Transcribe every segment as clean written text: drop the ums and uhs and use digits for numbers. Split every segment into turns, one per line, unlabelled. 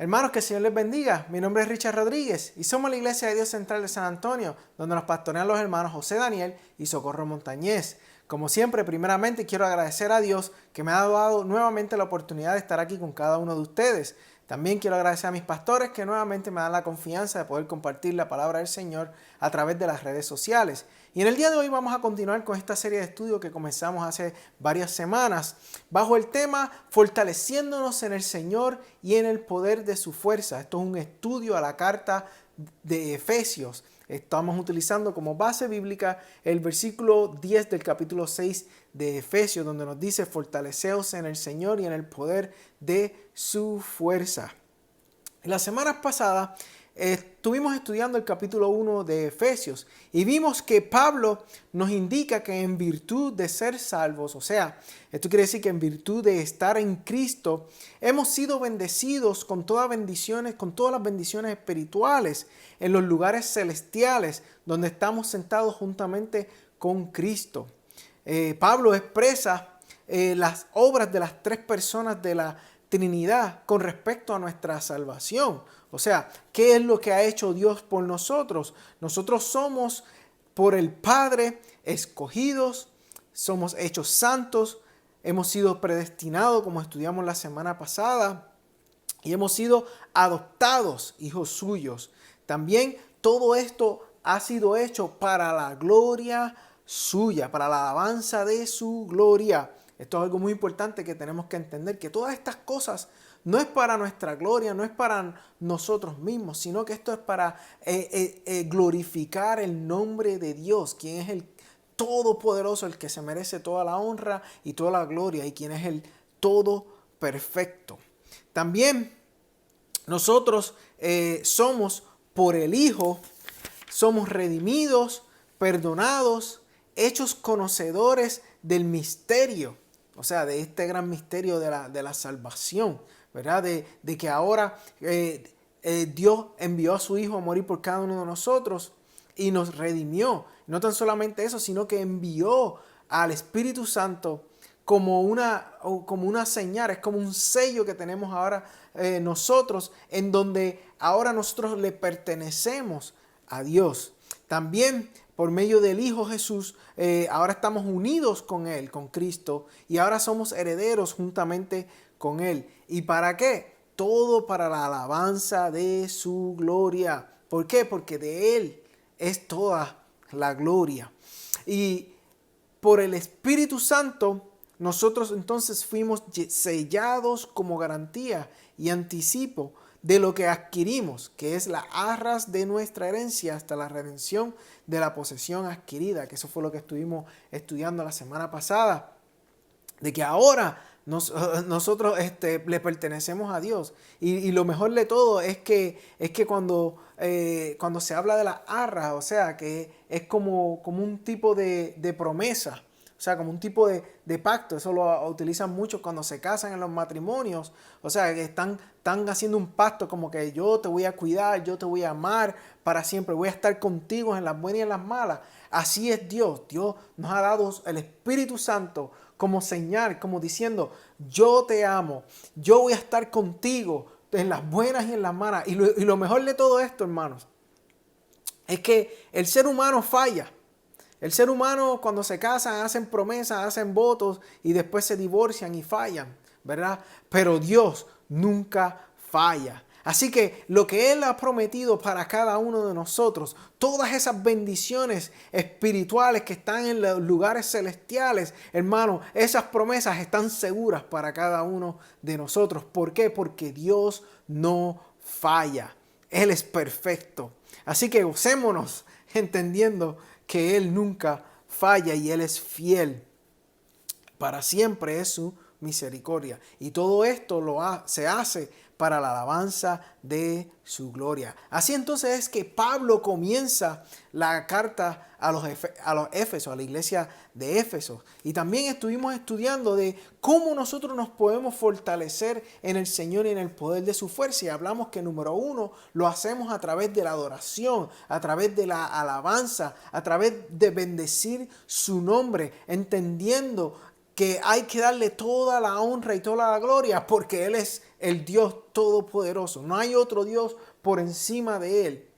Hermanos, que el Señor les bendiga. Mi nombre es Richard Rodríguez y somos la Iglesia de Dios Central de San Antonio, donde nos pastorean los hermanos José Daniel y Socorro Montañez. Como siempre, primeramente quiero agradecer a Dios que me ha dado nuevamente la oportunidad de estar aquí con cada uno de ustedes. También quiero agradecer a mis pastores que nuevamente me dan la confianza de poder compartir la palabra del Señor a través de las redes sociales. Y en el día de hoy vamos a continuar con esta serie de estudios que comenzamos hace varias semanas bajo el tema Fortaleciéndonos en el Señor y en el poder de su fuerza. Esto es un estudio a la carta de Efesios. Estamos utilizando como base bíblica el versículo 10 del capítulo 6 de Efesios, donde nos dice: fortaleceos en el Señor y en el poder de su fuerza. Las semanas pasadas estuvimos estudiando el capítulo 1 de Efesios y vimos que Pablo nos indica que en virtud de ser salvos, o sea, esto quiere decir que en virtud de estar en Cristo, hemos sido bendecidos con todas las bendiciones espirituales en los lugares celestiales, donde estamos sentados juntamente con Cristo. Pablo expresa las obras de las tres personas de la Trinidad con respecto a nuestra salvación. O sea, ¿qué es lo que ha hecho Dios por nosotros? Nosotros somos por el Padre escogidos, somos hechos santos, hemos sido predestinados como estudiamos la semana pasada y hemos sido adoptados hijos suyos. También todo esto ha sido hecho para la gloria suya, para la alabanza de su gloria. Esto es algo muy importante que tenemos que entender, que todas estas cosas no es para nuestra gloria, no es para nosotros mismos, sino que esto es para glorificar el nombre de Dios, quien es el Todopoderoso, el que se merece toda la honra y toda la gloria, y quien es el Todo Perfecto. También nosotros somos por el Hijo, somos redimidos, perdonados, hechos conocedores del misterio, o sea, de este gran misterio de la salvación, ¿verdad? De que ahora Dios envió a su Hijo a morir por cada uno de nosotros y nos redimió. No tan solamente eso, sino que envió al Espíritu Santo como una señal, es como un sello que tenemos ahora nosotros, en donde ahora nosotros le pertenecemos a Dios. También por medio del Hijo Jesús, ahora estamos unidos con Él, con Cristo, y ahora somos herederos juntamente con Él. ¿Y para qué? Todo para la alabanza de su gloria. ¿Por qué? Porque de Él es toda la gloria. Y por el Espíritu Santo, nosotros entonces fuimos sellados como garantía y anticipo de lo que adquirimos, que es la arras de nuestra herencia hasta la redención de la posesión adquirida, que eso fue lo que estuvimos estudiando la semana pasada, de que ahora nosotros le pertenecemos a Dios. Y lo mejor de todo es que cuando se habla de las arras, o sea, que es como un tipo de promesa, o sea, como un tipo de pacto. Eso lo utilizan mucho cuando se casan en los matrimonios. O sea, que están haciendo un pacto como que yo te voy a cuidar, yo te voy a amar para siempre, voy a estar contigo en las buenas y en las malas. Así es Dios. Dios nos ha dado el Espíritu Santo como señal, como diciendo: yo te amo, yo voy a estar contigo en las buenas y en las malas. Y lo mejor de todo esto, hermanos, es que el ser humano falla. El ser humano, cuando se casan, hacen promesas, hacen votos y después se divorcian y fallan, ¿verdad? Pero Dios nunca falla. Así que lo que Él ha prometido para cada uno de nosotros, todas esas bendiciones espirituales que están en los lugares celestiales, hermano, esas promesas están seguras para cada uno de nosotros. ¿Por qué? Porque Dios no falla. Él es perfecto. Así que gocémonos entendiendo que Él nunca falla y Él es fiel. Para siempre es su misericordia. Y todo esto se hace para la alabanza de su gloria. Así entonces es que Pablo comienza la carta a los Éfesos, a la iglesia de Éfeso. Y también estuvimos estudiando de cómo nosotros nos podemos fortalecer en el Señor y en el poder de su fuerza. Y hablamos que número 1, lo hacemos a través de la adoración, a través de la alabanza, a través de bendecir su nombre, entendiendo que hay que darle toda la honra y toda la gloria porque Él es el Dios todopoderoso. No hay otro Dios por encima de Él.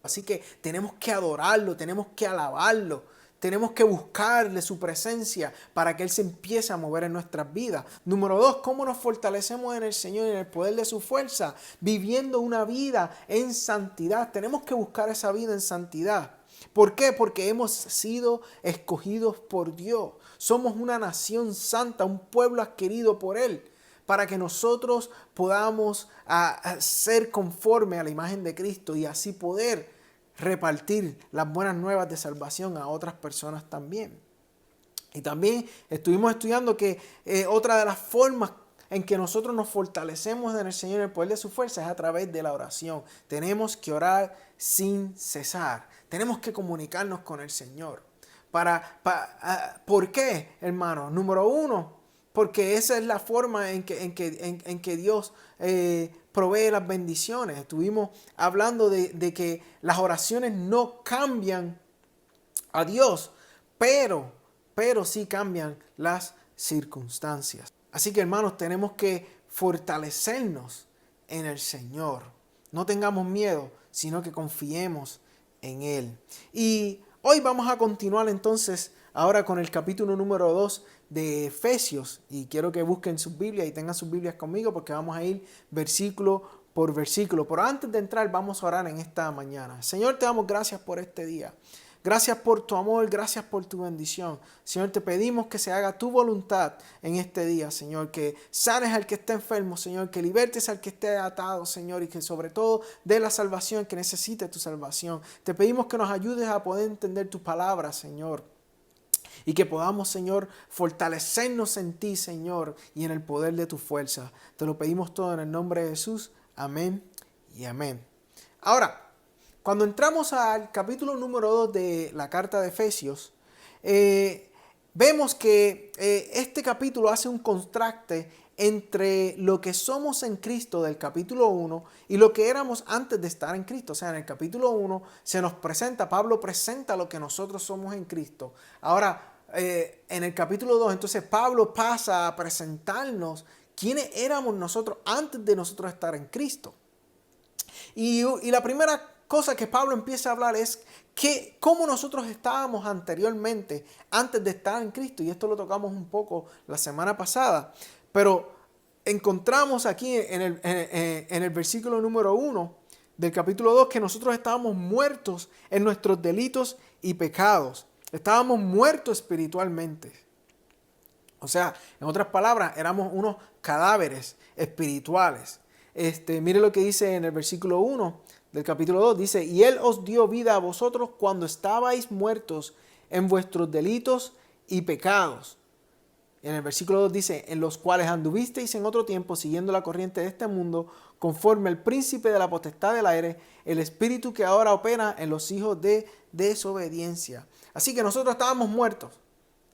Así que tenemos que adorarlo, tenemos que alabarlo. Tenemos que buscarle su presencia para que Él se empiece a mover en nuestras vidas. Número 2, ¿cómo nos fortalecemos en el Señor y en el poder de su fuerza? Viviendo una vida en santidad. Tenemos que buscar esa vida en santidad. ¿Por qué? Porque hemos sido escogidos por Dios. Somos una nación santa, un pueblo adquirido por Él, para que nosotros podamos ser conforme a la imagen de Cristo y así poder repartir las buenas nuevas de salvación a otras personas también. Y también estuvimos estudiando que otra de las formas en que nosotros nos fortalecemos en el Señor en el poder de su fuerza es a través de la oración. Tenemos que orar sin cesar. Tenemos que comunicarnos con el Señor. ¿Por qué, hermano? Número 1, porque esa es la forma en que Dios provee las bendiciones. Estuvimos hablando de que las oraciones no cambian a Dios, pero sí cambian las circunstancias. Así que, hermanos, tenemos que fortalecernos en el Señor. No tengamos miedo, sino que confiemos en Él. Y hoy vamos a continuar entonces ahora con el capítulo número 2 de Efesios. Y quiero que busquen sus Biblias y tengan sus Biblias conmigo porque vamos a ir versículo por versículo. Pero antes de entrar vamos a orar en esta mañana. Señor, te damos gracias por este día. Gracias por tu amor, gracias por tu bendición. Señor, te pedimos que se haga tu voluntad en este día, Señor. Que sanes al que esté enfermo, Señor. Que libertes al que esté atado, Señor. Y que sobre todo dé la salvación que necesite tu salvación. Te pedimos que nos ayudes a poder entender tu palabra, Señor. Y que podamos, Señor, fortalecernos en ti, Señor, y en el poder de tu fuerza. Te lo pedimos todo en el nombre de Jesús. Amén y amén. Ahora, cuando entramos al capítulo número 2 de la carta de Efesios, vemos que este capítulo hace un contraste entre lo que somos en Cristo del capítulo 1 y lo que éramos antes de estar en Cristo. O sea, en el capítulo 1 se nos presenta, Pablo presenta lo que nosotros somos en Cristo. Ahora, en el capítulo 2, entonces Pablo pasa a presentarnos quiénes éramos nosotros antes de nosotros estar en Cristo. Y la primera cosa que Pablo empieza a hablar es cómo nosotros estábamos anteriormente, antes de estar en Cristo. Y esto lo tocamos un poco la semana pasada. Pero encontramos aquí en el versículo número 1 del capítulo 2 que nosotros estábamos muertos en nuestros delitos y pecados. Estábamos muertos espiritualmente. O sea, en otras palabras, éramos unos cadáveres espirituales. Mire lo que dice en el versículo 1 del capítulo 2. Dice, y Él os dio vida a vosotros cuando estabais muertos en vuestros delitos y pecados. En el versículo 2 dice, en los cuales anduvisteis en otro tiempo siguiendo la corriente de este mundo, conforme al príncipe de la potestad del aire, el espíritu que ahora opera en los hijos de desobediencia. Así que nosotros estábamos muertos.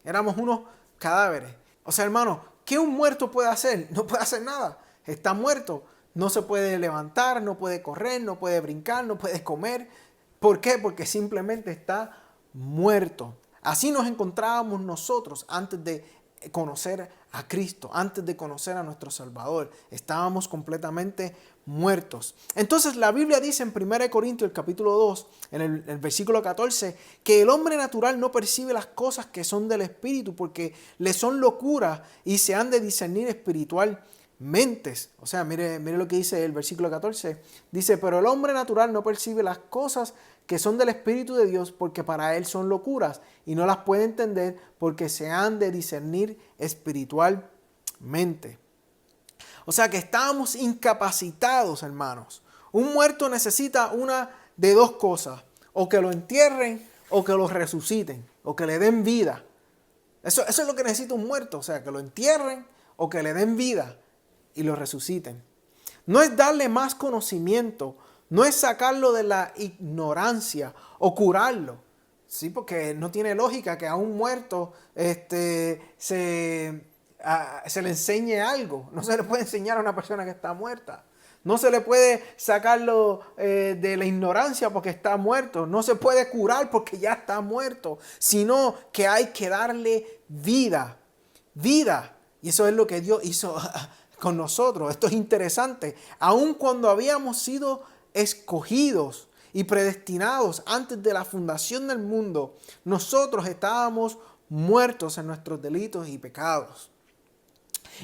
Éramos unos cadáveres. O sea, hermano, ¿qué un muerto puede hacer? No puede hacer nada. Está muerto. No se puede levantar, no puede correr, no puede brincar, no puede comer. ¿Por qué? Porque simplemente está muerto. Así nos encontrábamos nosotros antes de conocer a Cristo, antes de conocer a nuestro Salvador. Estábamos completamente muertos. Entonces la Biblia dice en 1 Corintios el capítulo 2, en el versículo 14, que el hombre natural no percibe las cosas que son del Espíritu porque le son locura y se han de discernir espiritualmente. O sea, mire lo que dice el versículo 14. Dice, pero el hombre natural no percibe las cosas que son del Espíritu de Dios porque para él son locuras y no las puede entender porque se han de discernir espiritualmente. O sea que estábamos incapacitados, hermanos. Un muerto necesita una de dos cosas. O que lo entierren o que lo resuciten o que le den vida. Eso es lo que necesita un muerto. O sea, que lo entierren o que le den vida y lo resuciten. No es darle más conocimiento, no es sacarlo de la ignorancia o curarlo. Sí, porque no tiene lógica que a un muerto se le enseñe algo. No se le puede enseñar a una persona que está muerta. No se le puede sacarlo de la ignorancia porque está muerto. No se puede curar porque ya está muerto. Sino que hay que darle vida. Vida. Y eso es lo que Dios hizo con nosotros. Esto es interesante. Aun cuando habíamos sido escogidos y predestinados antes de la fundación del mundo, nosotros estábamos muertos en nuestros delitos y pecados.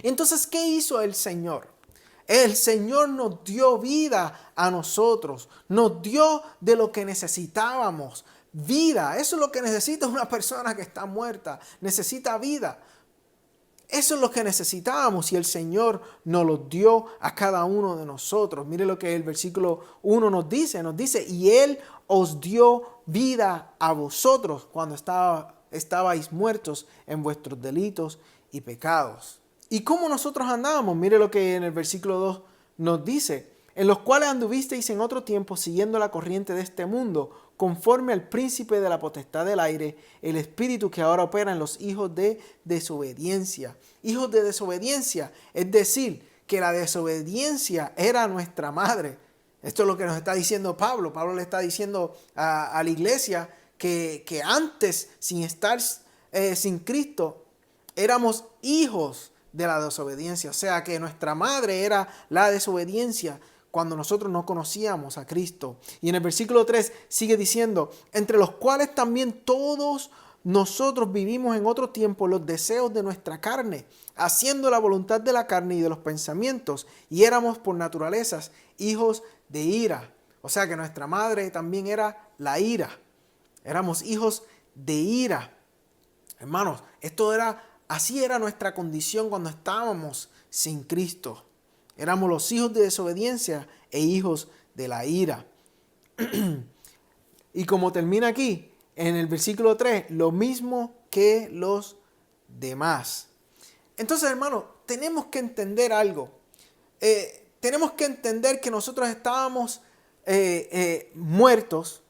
Entonces, ¿qué hizo el Señor? El Señor nos dio vida a nosotros, nos dio de lo que necesitábamos. Vida, eso es lo que necesita una persona que está muerta, necesita vida. Eso es lo que necesitábamos y el Señor nos lo dio a cada uno de nosotros. Mire lo que el versículo 1 nos dice, y Él os dio vida a vosotros cuando estabais muertos en vuestros delitos y pecados. ¿Y cómo nosotros andábamos? Mire lo que en el versículo 2 nos dice, en los cuales anduvisteis en otro tiempo siguiendo la corriente de este mundo, conforme al príncipe de la potestad del aire, el espíritu que ahora opera en los hijos de desobediencia. Hijos de desobediencia, es decir, que la desobediencia era nuestra madre. Esto es lo que nos está diciendo Pablo. Pablo le está diciendo a la iglesia que antes, sin estar sin Cristo, éramos hijos de la desobediencia. O sea que nuestra madre era la desobediencia cuando nosotros no conocíamos a Cristo. Y en el versículo 3 sigue diciendo, entre los cuales también todos nosotros vivimos en otro tiempo los deseos de nuestra carne, haciendo la voluntad de la carne y de los pensamientos, y éramos por naturalezas hijos de ira. O sea que nuestra madre también era la ira. Éramos hijos de ira. Hermanos, así era nuestra condición cuando estábamos sin Cristo. Éramos los hijos de desobediencia e hijos de la ira. Y como termina aquí, en el versículo 3, lo mismo que los demás. Entonces, hermanos, tenemos que entender algo. Tenemos que entender que nosotros estábamos muertos,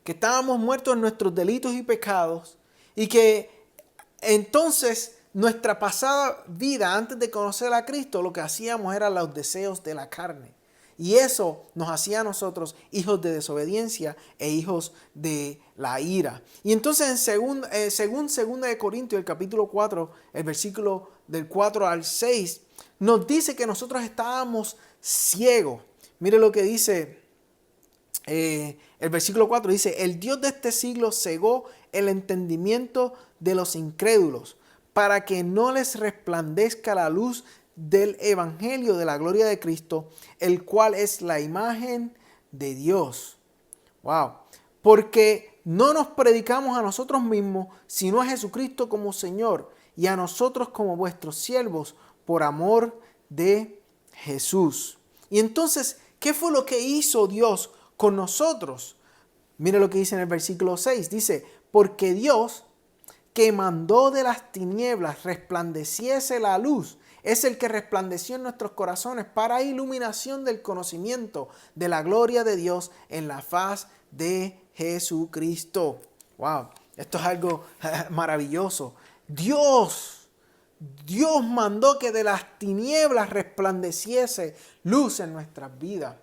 que estábamos muertos en nuestros delitos y pecados, y que entonces nuestra pasada vida antes de conocer a Cristo lo que hacíamos era los deseos de la carne. Y eso nos hacía a nosotros hijos de desobediencia e hijos de la ira. Y entonces según 2 Corintios, el capítulo 4, el versículo del 4 al 6, nos dice que nosotros estábamos ciegos. Mire lo que dice el versículo 4, dice, el Dios de este siglo cegó el entendimiento de los incrédulos, para que no les resplandezca la luz del evangelio de la gloria de Cristo, el cual es la imagen de Dios. Wow. Porque no nos predicamos a nosotros mismos, sino a Jesucristo como Señor, y a nosotros como vuestros siervos, por amor de Jesús. Y entonces, ¿qué fue lo que hizo Dios con nosotros? Mire lo que dice en el versículo 6. Dice, porque Dios, que mandó de las tinieblas resplandeciese la luz, es el que resplandeció en nuestros corazones para iluminación del conocimiento de la gloria de Dios en la faz de Jesucristo. Wow, esto es algo maravilloso. Dios mandó que de las tinieblas resplandeciese luz en nuestras vidas.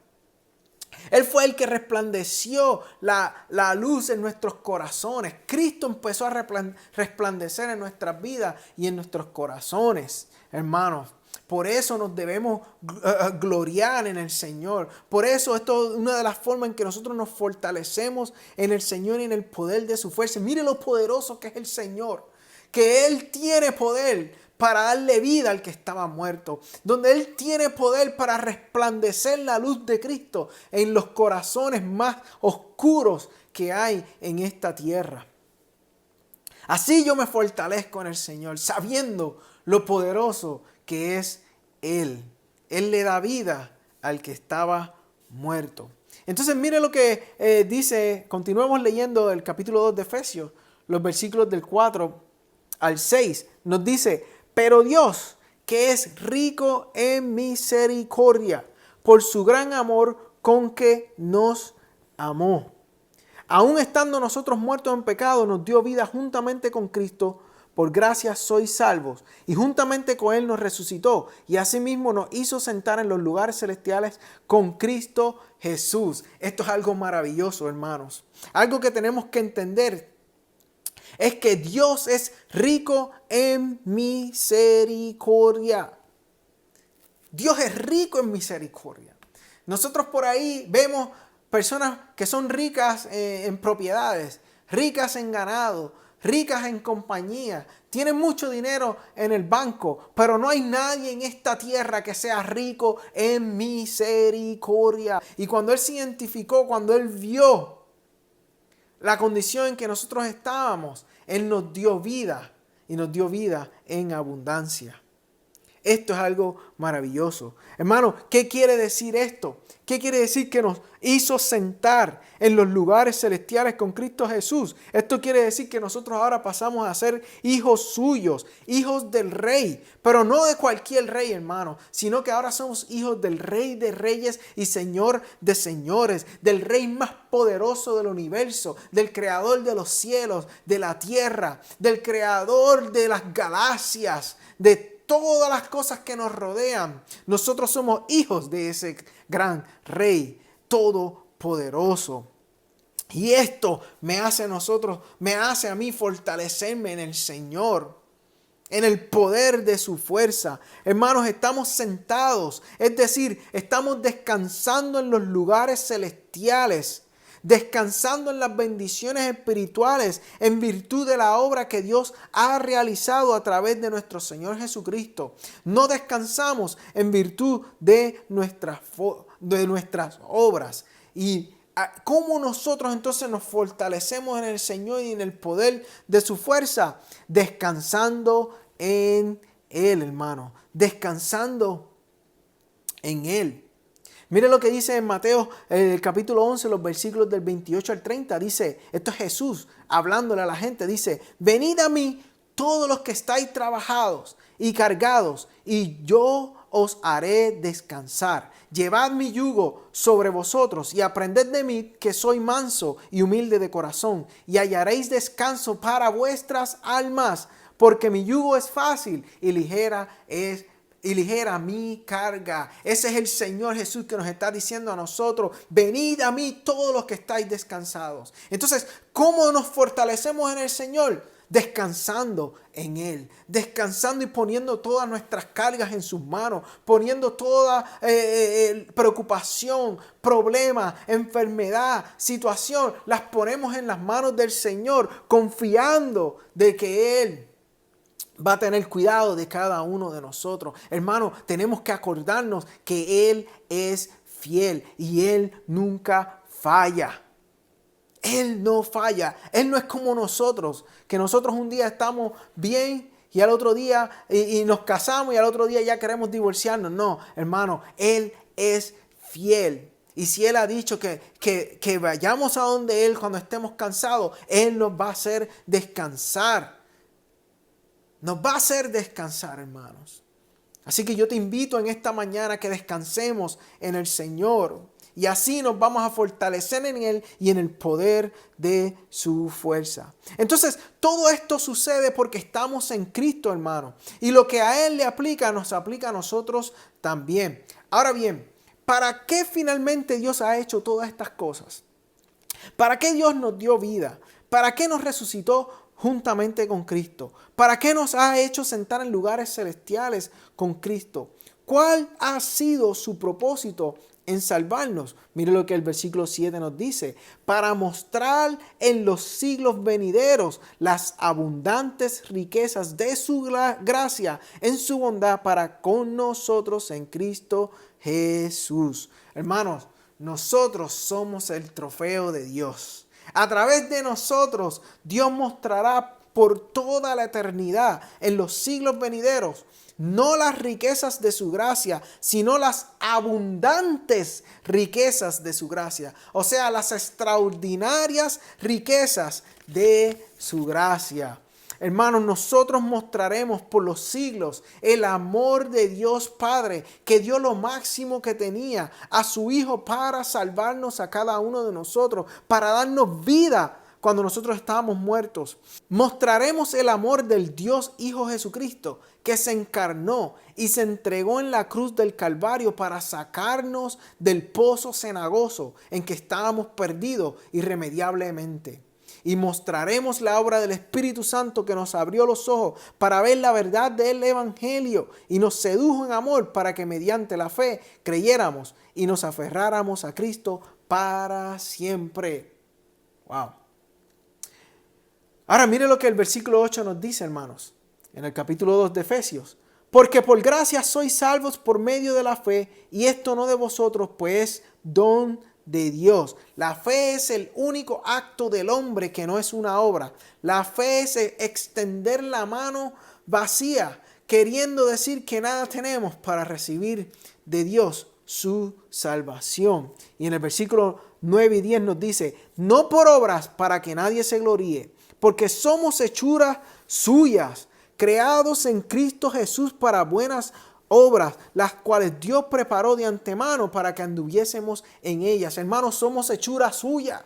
Él fue el que resplandeció la luz en nuestros corazones. Cristo empezó a resplandecer en nuestras vidas y en nuestros corazones, hermanos. Por eso nos debemos gloriar en el Señor. Por eso esto es una de las formas en que nosotros nos fortalecemos en el Señor y en el poder de su fuerza. Mire lo poderoso que es el Señor. Que Él tiene poder para darle vida al que estaba muerto, donde Él tiene poder para resplandecer la luz de Cristo en los corazones más oscuros que hay en esta tierra. Así yo me fortalezco en el Señor, sabiendo lo poderoso que es Él. Él le da vida al que estaba muerto. Entonces mire lo que dice, continuemos leyendo el capítulo 2 de Efesios, los versículos del 4 al 6, nos dice, pero Dios, que es rico en misericordia, por su gran amor con que nos amó. Aun estando nosotros muertos en pecado, nos dio vida juntamente con Cristo. Por gracia sois salvos. Y juntamente con Él nos resucitó. Y asimismo nos hizo sentar en los lugares celestiales con Cristo Jesús. Esto es algo maravilloso, hermanos. Algo que tenemos que entender es que Dios es rico en misericordia. Dios es rico en misericordia. Nosotros por ahí vemos personas que son ricas en propiedades, ricas en ganado, ricas en compañía, tienen mucho dinero en el banco, pero no hay nadie en esta tierra que sea rico en misericordia. Y cuando Él se identificó, cuando Él vio la condición en que nosotros estábamos, Él nos dio vida y nos dio vida en abundancia. Esto es algo maravilloso. Hermano, ¿qué quiere decir esto? ¿Qué quiere decir que nos hizo sentar en los lugares celestiales con Cristo Jesús? Esto quiere decir que nosotros ahora pasamos a ser hijos suyos, hijos del Rey, pero no de cualquier rey, hermano, sino que ahora somos hijos del Rey de Reyes y Señor de Señores, del Rey más poderoso del universo, del Creador de los cielos, de la tierra, del Creador de las galaxias, de todas las cosas que nos rodean. Nosotros somos hijos de ese gran Rey todopoderoso. Y esto me hace a mí fortalecerme en el Señor, en el poder de su fuerza. Hermanos, estamos sentados, es decir, estamos descansando en los lugares celestiales, descansando en las bendiciones espirituales en virtud de la obra que Dios ha realizado a través de nuestro Señor Jesucristo. No descansamos en virtud de nuestras obras. Y ¿cómo nosotros entonces nos fortalecemos en el Señor y en el poder de su fuerza? Descansando en Él, hermano. Descansando en Él. Mire lo que dice en Mateo, el capítulo 11, los versículos del 28 al 30. Dice, esto es Jesús hablándole a la gente. Dice, venid a mí todos los que estáis trabajados y cargados, y yo os haré descansar. Llevad mi yugo sobre vosotros y aprended de mí, que soy manso y humilde de corazón, y hallaréis descanso para vuestras almas, porque mi yugo es fácil y ligera mi carga. Ese es el Señor Jesús que nos está diciendo a nosotros, venid a mí todos los que estáis descansados. Entonces, ¿cómo nos fortalecemos en el Señor? Descansando en Él, descansando y poniendo todas nuestras cargas en sus manos, poniendo toda preocupación, problema, enfermedad, situación, las ponemos en las manos del Señor, confiando de que Él va a tener cuidado de cada uno de nosotros. Hermano, tenemos que acordarnos que Él es fiel y Él nunca falla. Él no falla. Él no es como nosotros, que nosotros un día estamos bien y al otro día y nos casamos y al otro día ya queremos divorciarnos. No, hermano, Él es fiel. Y si Él ha dicho que vayamos a donde Él cuando estemos cansados, Él nos va a hacer descansar. Nos va a hacer descansar, hermanos. Así que yo te invito en esta mañana a que descansemos en el Señor. Y así nos vamos a fortalecer en Él y en el poder de su fuerza. Entonces, todo esto sucede porque estamos en Cristo, hermano. Y lo que a Él le aplica, nos aplica a nosotros también. Ahora bien, ¿para qué finalmente Dios ha hecho todas estas cosas? ¿Para qué Dios nos dio vida? ¿Para qué nos resucitó juntamente con Cristo? ¿Para qué nos ha hecho sentar en lugares celestiales con Cristo? ¿Cuál ha sido su propósito en salvarnos? Mire lo que el versículo 7 nos dice. Para mostrar en los siglos venideros las abundantes riquezas de su gracia en su bondad para con nosotros en Cristo Jesús. Hermanos, nosotros somos el trofeo de Dios. A través de nosotros, Dios mostrará por toda la eternidad, en los siglos venideros, no las riquezas de su gracia, sino las abundantes riquezas de su gracia. O sea, las extraordinarias riquezas de su gracia. Hermanos, nosotros mostraremos por los siglos el amor de Dios Padre, que dio lo máximo que tenía a su Hijo para salvarnos a cada uno de nosotros, para darnos vida cuando nosotros estábamos muertos. Mostraremos el amor del Dios Hijo Jesucristo, que se encarnó y se entregó en la cruz del Calvario para sacarnos del pozo cenagoso en que estábamos perdidos irremediablemente. y mostraremos la obra del Espíritu Santo que nos abrió los ojos para ver la verdad del Evangelio y nos sedujo en amor para que mediante la fe creyéramos y nos aferráramos a Cristo para siempre. Wow. Ahora mire lo que el versículo 8 nos dice, hermanos, en el capítulo 2 de Efesios. Porque por gracia sois salvos por medio de la fe, y esto no de vosotros, pues es don de Dios. La fe es el único acto del hombre que no es una obra. La fe es extender la mano vacía, queriendo decir que nada tenemos para recibir de Dios su salvación. Y en el versículo 9 y 10 nos dice, no por obras para que nadie se gloríe, porque somos hechuras suyas, creados en Cristo Jesús para buenas obras, las cuales Dios preparó de antemano para que anduviésemos en ellas. Hermanos, somos hechura suya.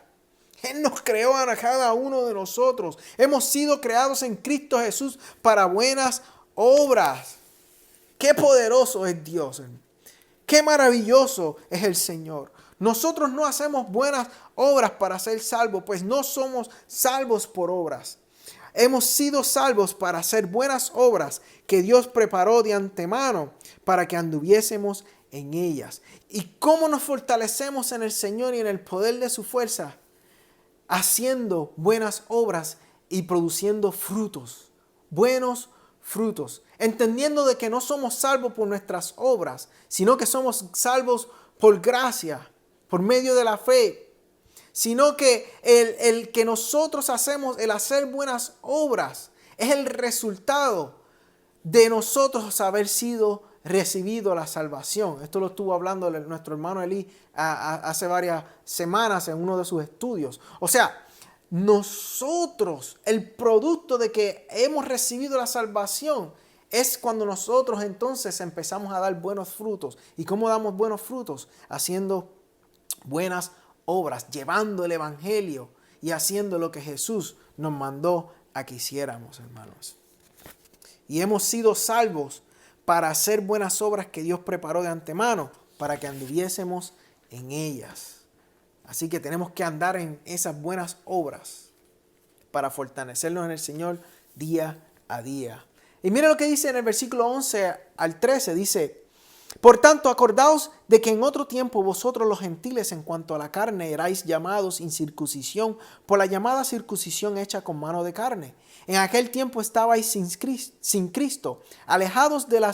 Él nos creó a cada uno de nosotros. Hemos sido creados en Cristo Jesús para buenas obras. Qué poderoso es Dios. Qué maravilloso es el Señor. Nosotros no hacemos buenas obras para ser salvos, pues no somos salvos por obras. Hemos sido salvos para hacer buenas obras que Dios preparó de antemano para que anduviésemos en ellas. ¿Y cómo nos fortalecemos en el Señor y en el poder de su fuerza? Haciendo buenas obras y produciendo frutos, buenos frutos. Entendiendo de que no somos salvos por nuestras obras, sino que somos salvos por gracia, por medio de la fe. Sino que el que nosotros hacemos, el hacer buenas obras, es el resultado de nosotros haber sido recibido la salvación. Esto lo estuvo hablando nuestro hermano Eli hace varias semanas en uno de sus estudios. O sea, nosotros, el producto de que hemos recibido la salvación, es cuando nosotros entonces empezamos a dar buenos frutos. ¿Y cómo damos buenos frutos? Haciendo buenas obras, llevando el Evangelio y haciendo lo que Jesús nos mandó a que hiciéramos, hermanos. Y hemos sido salvos para hacer buenas obras que Dios preparó de antemano para que anduviésemos en ellas. Así que tenemos que andar en esas buenas obras para fortalecernos en el Señor día a día. Y mira lo que dice en el versículo 11 al 13, dice: por tanto, acordaos de que en otro tiempo vosotros los gentiles en cuanto a la carne erais llamados incircuncisión por la llamada circuncisión hecha con mano de carne. En aquel tiempo estabais sin Cristo, alejados de la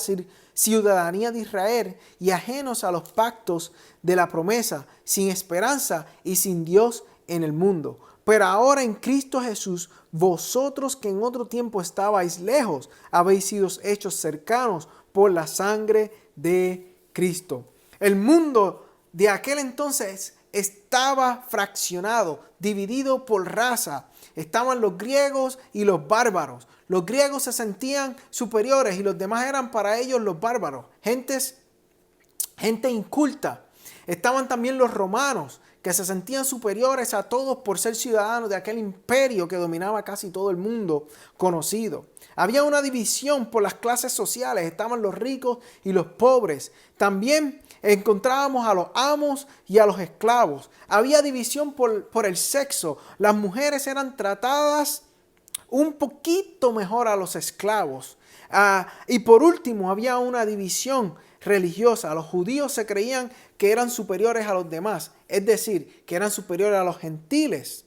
ciudadanía de Israel y ajenos a los pactos de la promesa, sin esperanza y sin Dios en el mundo. Pero ahora en Cristo Jesús, vosotros que en otro tiempo estabais lejos, habéis sido hechos cercanos por la sangre de Cristo. El mundo de aquel entonces estaba fraccionado, dividido por raza. Estaban los griegos y los bárbaros. Los griegos se sentían superiores y los demás eran para ellos los bárbaros. Gente inculta. Estaban también los romanos, que se sentían superiores a todos por ser ciudadanos de aquel imperio que dominaba casi todo el mundo conocido. Había una división por las clases sociales, estaban los ricos y los pobres. También encontrábamos a los amos y a los esclavos. Había división por el sexo. Las mujeres eran tratadas un poquito mejor a los esclavos. Y por último había una división religiosa. Los judíos se creían que eran superiores a los demás, es decir, que eran superiores a los gentiles,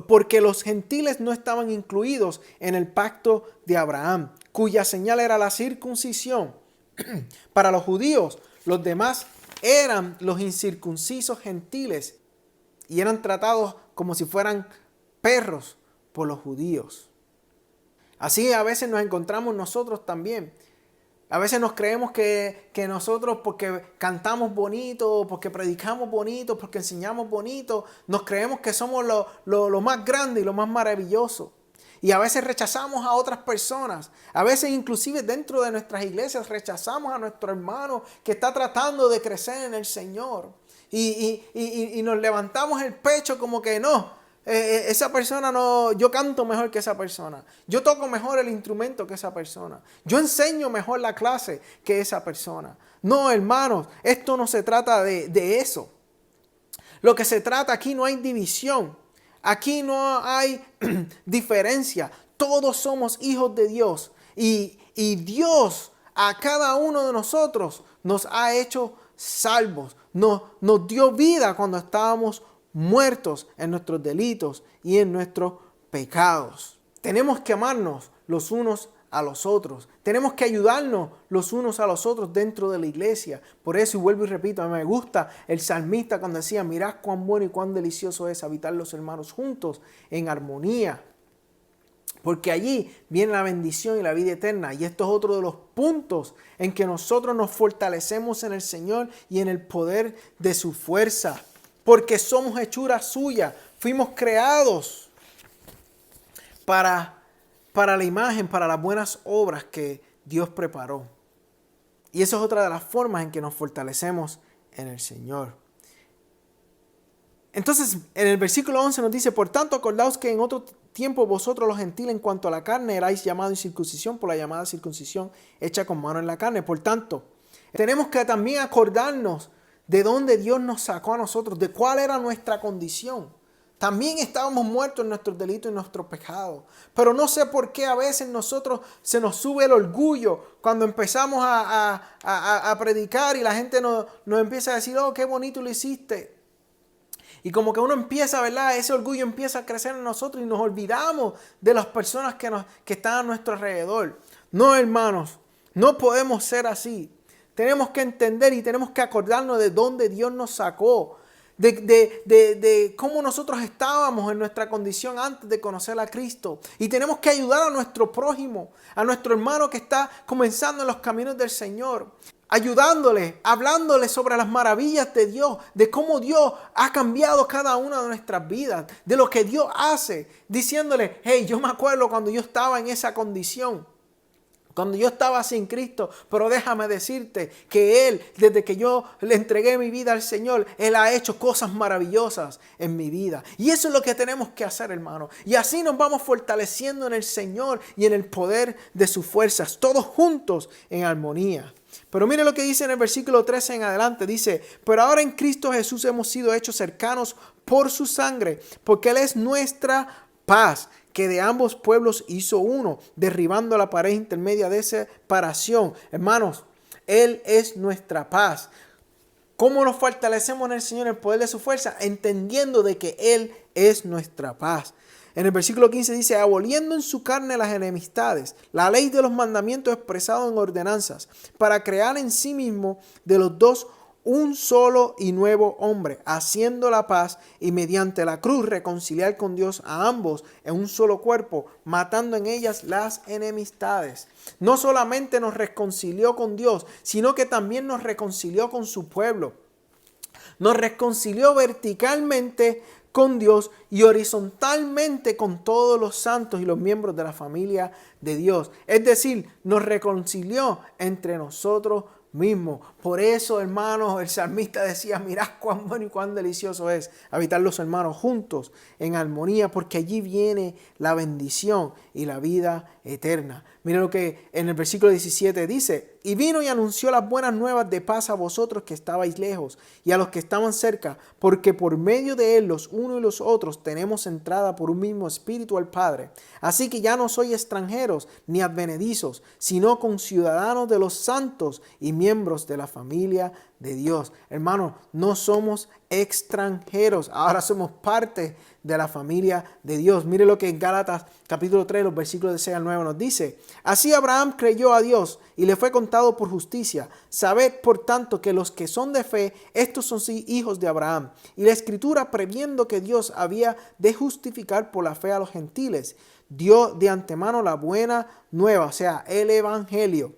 porque los gentiles no estaban incluidos en el pacto de Abraham, cuya señal era la circuncisión. Para los judíos, los demás eran los incircuncisos gentiles y eran tratados como si fueran perros por los judíos. Así a veces nos encontramos nosotros también. A veces nos creemos que nosotros, porque cantamos bonito, porque predicamos bonito, porque enseñamos bonito, nos creemos que somos lo más grande y lo más maravilloso. Y a veces rechazamos a otras personas. A veces inclusive dentro de nuestras iglesias rechazamos a nuestro hermano que está tratando de crecer en el Señor. Y nos levantamos el pecho como que no. Esa persona no, yo canto mejor que esa persona, yo toco mejor el instrumento que esa persona, yo enseño mejor la clase que esa persona. No, hermanos, esto no se trata de eso. Lo que se trata aquí, no hay división. Aquí no hay diferencia. Todos somos hijos de Dios. Y Dios a cada uno de nosotros nos ha hecho salvos. Nos dio vida cuando estábamos muertos en nuestros delitos y en nuestros pecados. Tenemos que amarnos los unos a los otros. Tenemos que ayudarnos los unos a los otros dentro de la iglesia. Por eso, y vuelvo y repito, a mí me gusta el salmista cuando decía, mirad cuán bueno y cuán delicioso es habitar los hermanos juntos en armonía. Porque allí viene la bendición y la vida eterna. Y esto es otro de los puntos en que nosotros nos fortalecemos en el Señor y en el poder de su fuerza. Porque somos hechura suya. Fuimos creados para la imagen, para las buenas obras que Dios preparó. Y esa es otra de las formas en que nos fortalecemos en el Señor. Entonces, en el versículo 11 nos dice, por tanto, acordaos que en otro tiempo vosotros los gentiles en cuanto a la carne erais llamados incircuncisión por la llamada circuncisión hecha con mano en la carne. Por tanto, tenemos que también acordarnos de dónde Dios nos sacó a nosotros, de cuál era nuestra condición. También estábamos muertos en nuestros delitos y nuestros pecados. Pero no sé por qué a veces nosotros se nos sube el orgullo cuando empezamos a predicar y la gente nos empieza a decir, oh, qué bonito lo hiciste. Y como que uno empieza, ¿verdad? Ese orgullo empieza a crecer en nosotros y nos olvidamos de las personas que están a nuestro alrededor. No, hermanos, no podemos ser así. Tenemos que entender y tenemos que acordarnos de dónde Dios nos sacó. De cómo nosotros estábamos en nuestra condición antes de conocer a Cristo. Y tenemos que ayudar a nuestro prójimo, a nuestro hermano que está comenzando en los caminos del Señor. Ayudándole, hablándole sobre las maravillas de Dios, de cómo Dios ha cambiado cada una de nuestras vidas, de lo que Dios hace, diciéndole, hey, yo me acuerdo cuando yo estaba en esa condición, cuando yo estaba sin Cristo, pero déjame decirte que Él, desde que yo le entregué mi vida al Señor, Él ha hecho cosas maravillosas en mi vida. Y eso es lo que tenemos que hacer, hermano. Y así nos vamos fortaleciendo en el Señor y en el poder de sus fuerzas, todos juntos en armonía. Pero mire lo que dice en el versículo 13 en adelante. Dice, pero ahora en Cristo Jesús hemos sido hechos cercanos por su sangre, porque Él es nuestra paz, que de ambos pueblos hizo uno, derribando la pared intermedia de separación. Hermanos, Él es nuestra paz. ¿Cómo nos fortalecemos en el Señor, en el poder de su fuerza? Entendiendo de que Él es nuestra paz. En el versículo 15 dice, aboliendo en su carne las enemistades, la ley de los mandamientos expresado en ordenanzas, para crear en sí mismo de los dos un solo y nuevo hombre, haciendo la paz y mediante la cruz reconciliar con Dios a ambos en un solo cuerpo, matando en ellas las enemistades. No solamente nos reconcilió con Dios, sino que también nos reconcilió con su pueblo. Nos reconcilió verticalmente con Dios y horizontalmente con todos los santos y los miembros de la familia de Dios. Es decir, nos reconcilió entre nosotros mismos. Por eso, hermanos, el salmista decía, mirad cuán bueno y cuán delicioso es habitar los hermanos juntos en armonía, porque allí viene la bendición y la vida eterna. Miren lo que en el versículo 17 dice, y vino y anunció las buenas nuevas de paz a vosotros que estabais lejos y a los que estaban cerca, porque por medio de él los unos y los otros tenemos entrada por un mismo espíritu al Padre. Así que ya no sois extranjeros ni advenedizos, sino conciudadanos de los santos y miembros de la familia de Dios. Hermanos, no somos extranjeros, ahora somos parte de la familia de Dios. Mire lo que en Gálatas capítulo 3, los versículos de 6 al 9 nos dice. Así Abraham creyó a Dios y le fue contado por justicia. Sabed, por tanto, que los que son de fe, estos son sí hijos de Abraham. Y la Escritura, previendo que Dios había de justificar por la fe a los gentiles, dio de antemano la buena nueva, o sea, el evangelio,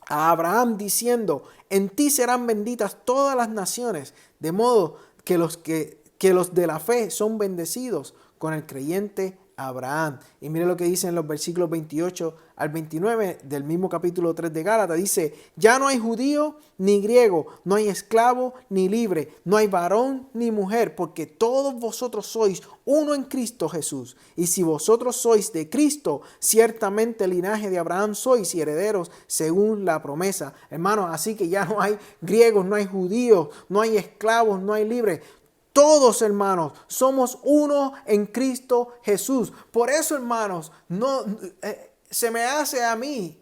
a Abraham diciendo, en ti serán benditas todas las naciones, de modo que los de la fe son bendecidos con el creyente Abraham. Y mire lo que dice en los versículos 28 al 29 del mismo capítulo 3 de Gálatas. Dice, ya no hay judío ni griego, no hay esclavo ni libre, no hay varón ni mujer, porque todos vosotros sois uno en Cristo Jesús. Y si vosotros sois de Cristo, ciertamente el linaje de Abraham sois y herederos según la promesa. Hermanos, así que ya no hay griegos, no hay judíos, no hay esclavos, no hay libres. Todos, hermanos, somos uno en Cristo Jesús. Por eso, hermanos, se me hace a mí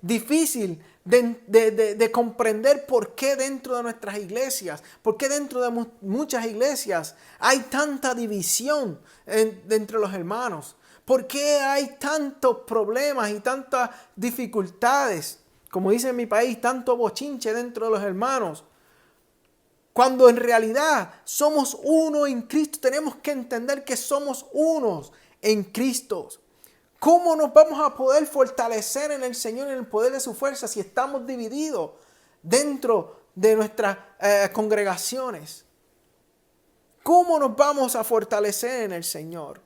difícil de comprender por qué dentro de nuestras iglesias, por qué dentro de muchas iglesias hay tanta división entre los hermanos. ¿Por qué hay tantos problemas y tantas dificultades? Como dice en mi país, tanto bochinche dentro de los hermanos. Cuando en realidad somos uno en Cristo, tenemos que entender que somos unos en Cristo. ¿Cómo nos vamos a poder fortalecer en el Señor y en el poder de su fuerza si estamos divididos dentro de nuestras congregaciones? ¿Cómo nos vamos a fortalecer en el Señor?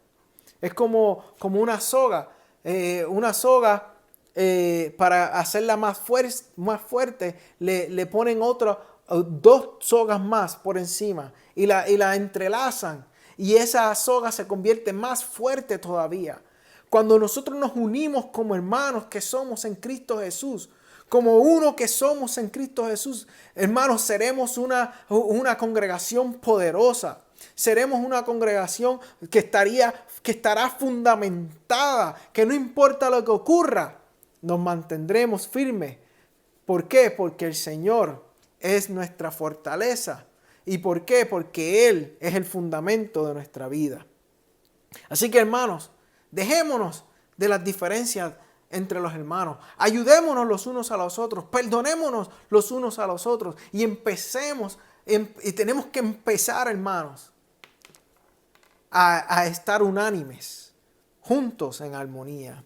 Es como una soga. Para hacerla más fuerte, le ponen dos sogas más por encima y la entrelazan. Y esa soga se convierte más fuerte todavía. Cuando nosotros nos unimos como hermanos que somos en Cristo Jesús, como uno que somos en Cristo Jesús, hermanos, seremos una congregación poderosa. Seremos una congregación que estará fundamentada, que no importa lo que ocurra, nos mantendremos firmes. ¿Por qué? Porque el Señor es nuestra fortaleza. ¿Y por qué? Porque Él es el fundamento de nuestra vida. Así que, hermanos, dejémonos de las diferencias entre los hermanos. Ayudémonos los unos a los otros. Perdonémonos los unos a los otros. Y y tenemos que empezar, hermanos, a estar unánimes, juntos en armonía.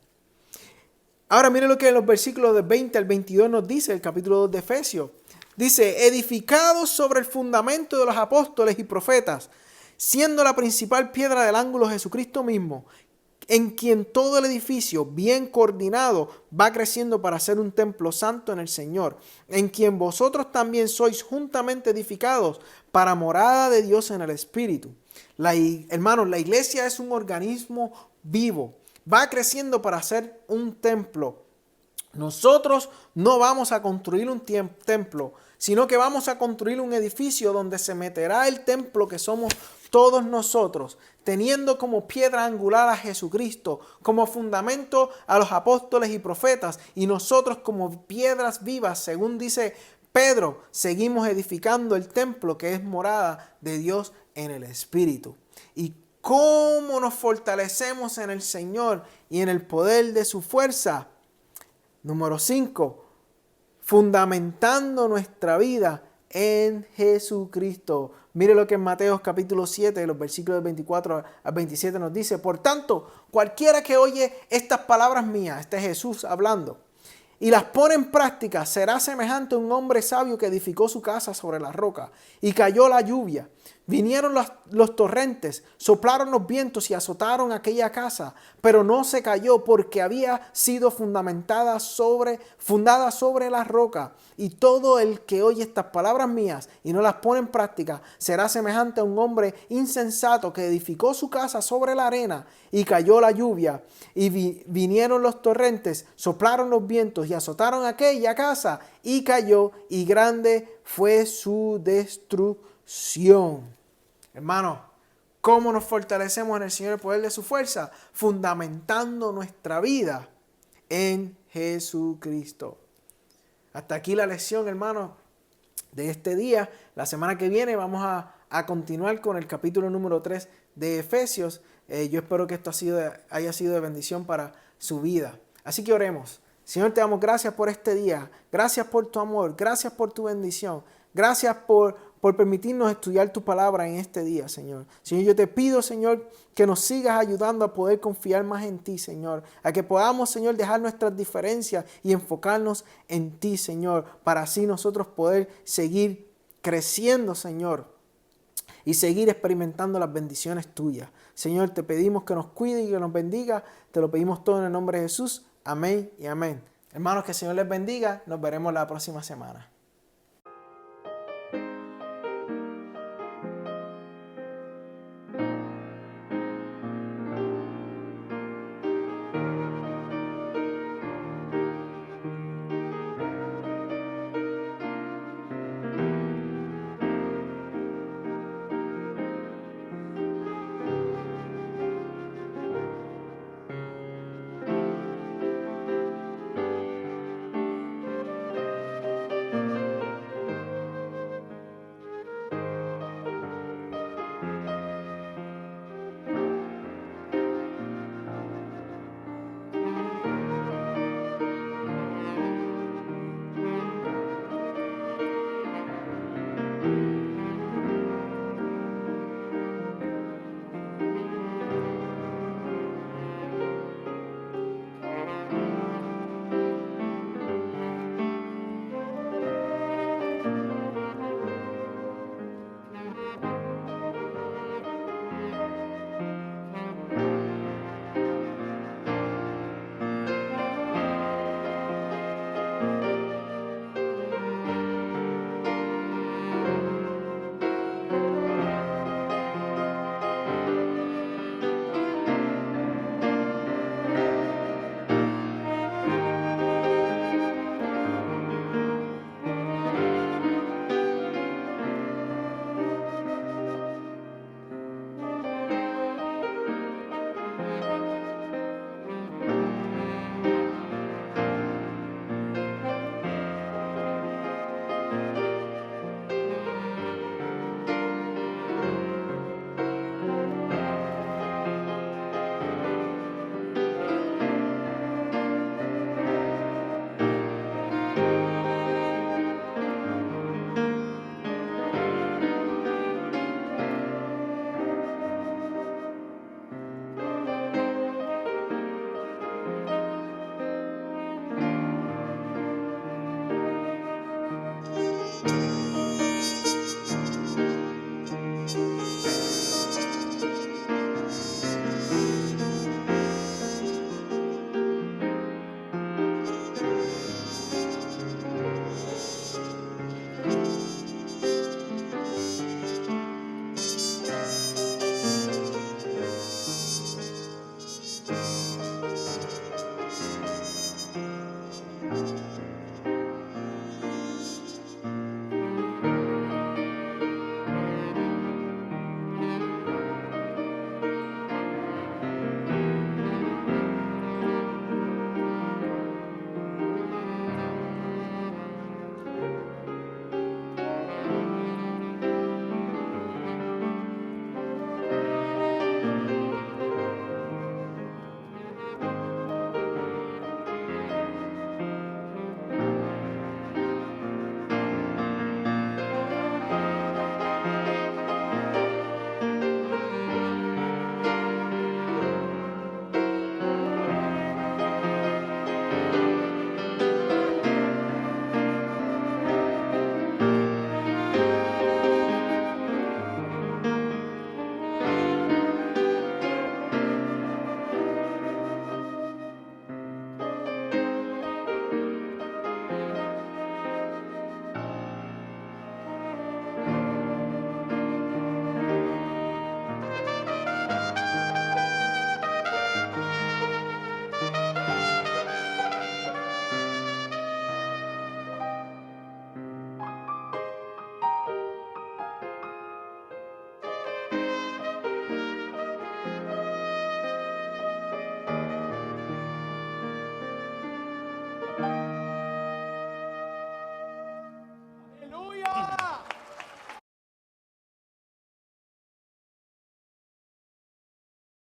Ahora miren lo que en los versículos del 20 al 22 nos dice el capítulo 2 de Efesios. Dice, edificados sobre el fundamento de los apóstoles y profetas, siendo la principal piedra del ángulo Jesucristo mismo, en quien todo el edificio, bien coordinado, va creciendo para ser un templo santo en el Señor, en quien vosotros también sois juntamente edificados para morada de Dios en el Espíritu. Hermanos, la iglesia es un organismo vivo, va creciendo para ser un templo. Nosotros no vamos a construir un templo, sino que vamos a construir un edificio donde se meterá el templo que somos todos nosotros, teniendo como piedra angular a Jesucristo, como fundamento a los apóstoles y profetas, y nosotros como piedras vivas, según dice Pedro, seguimos edificando el templo que es morada de Dios en el Espíritu. ¿Y cómo nos fortalecemos en el Señor y en el poder de su fuerza? Número 5, fundamentando nuestra vida en Jesucristo. Mire lo que en Mateo capítulo 7, los versículos 24 al 27 nos dice. Por tanto, cualquiera que oye estas palabras mías, este es Jesús hablando, y las pone en práctica, será semejante a un hombre sabio que edificó su casa sobre la roca, y cayó la lluvia. Vinieron los torrentes, soplaron los vientos y azotaron aquella casa, pero no se cayó porque había sido fundada sobre la roca. Y todo el que oye estas palabras mías y no las pone en práctica será semejante a un hombre insensato que edificó su casa sobre la arena, y cayó la lluvia, y vinieron los torrentes, soplaron los vientos y azotaron aquella casa, y cayó, y grande fue su destrucción. Hermanos, ¿cómo nos fortalecemos en el Señor y el poder de su fuerza? Fundamentando nuestra vida en Jesucristo. Hasta aquí la lección, hermanos, de este día. La semana que viene vamos a continuar con el capítulo número 3 de Efesios. Yo espero que esto haya sido de bendición para su vida. Así que oremos. Señor, te damos gracias por este día. Gracias por tu amor. Gracias por tu bendición. Gracias por permitirnos estudiar tu palabra en este día, Señor. Señor, yo te pido, Señor, que nos sigas ayudando a poder confiar más en ti, Señor. A que podamos, Señor, dejar nuestras diferencias y enfocarnos en ti, Señor. Para así nosotros poder seguir creciendo, Señor. Y seguir experimentando las bendiciones tuyas. Señor, te pedimos que nos cuide y que nos bendiga. Te lo pedimos todo en el nombre de Jesús. Amén y amén. Hermanos, que el Señor les bendiga. Nos veremos la próxima semana.